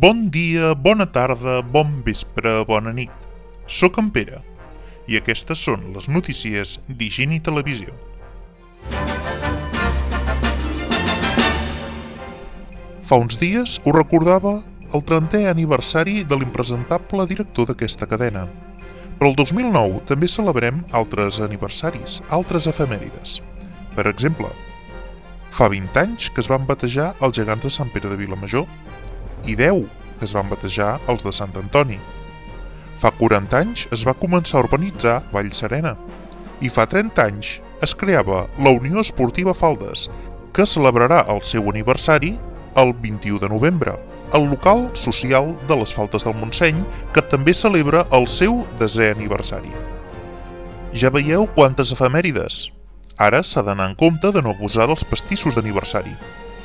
Bon dia, bona tarda, bon vespre, bona nit. Soc en Pere i aquestes són les notícies d'Higiene Televisió. Fa uns dies us recordava el 30è aniversari de l'impresentable director d'aquesta cadena. Però el 2009 també celebrem altres aniversaris, altres efemèrides. Per exemple, fa 20 anys que es van batejar els gegants de Sant Pere de Vilamajor i 10 que es van batejar els de Sant Antoni. Fa 40 anys es va començar a urbanitzar Vallserena i fa 30 anys es creava la Unió Esportiva Faldes, que celebrarà el seu aniversari el 21 de novembre, el local social de les Faltes del Montseny, que també celebra el seu 10è aniversari. Ja veieu quantes efemèrides. Ara s'ha d'anar en compte de no abusar dels pastissos d'aniversari.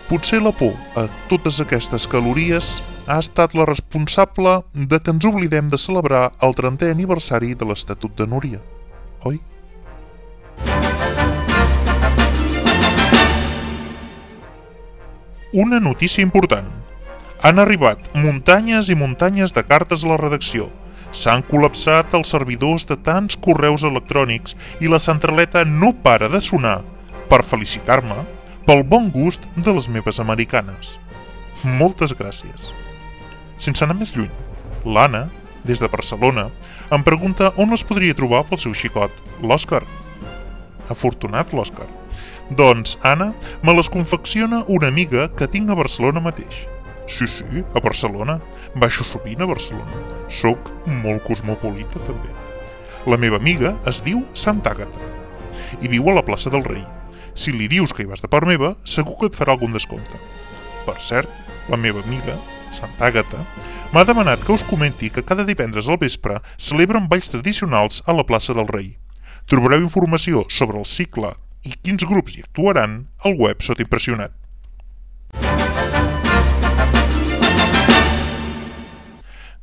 Potser la por a totes aquestes calories ha estat la responsable de que ens oblidem de celebrar el 30è aniversari de l'Estatut de Núria, oi? Una notícia important. Han arribat muntanyes i muntanyes de cartes a la redacció. S'han col·lapsat els servidors de tants correus electrònics i la centraleta no para de sonar per felicitar-me pel bon gust de les meves americanes. Moltes gràcies. Sense anar més lluny, l'Anna, des de Barcelona, em pregunta on les podria trobar pel seu xicot, l'Òscar. Afortunat l'Òscar. Doncs, Anna, me les confecciona una amiga que tinc a Barcelona mateix. Sí, a Barcelona. Baixo sovint a Barcelona. Soc molt cosmopolita, també. La meva amiga es diu Santa Àgata i viu a la plaça del Rei. Si li dius que hi vas de part meva, segur que et farà algun descompte. Per cert, la meva amiga, Santa Àgata, m'ha demanat que us comenti que cada divendres al vespre celebren balls tradicionals a la plaça del Rei. Trobareu informació sobre el cicle i quins grups hi actuaran al web Sota Impressionat.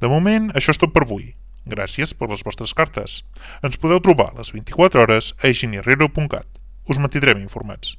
De moment, això és tot per avui. Gràcies per les vostres cartes. Ens podeu trobar les 24 hores a higienihierrero.cat. Us mantindrem informats.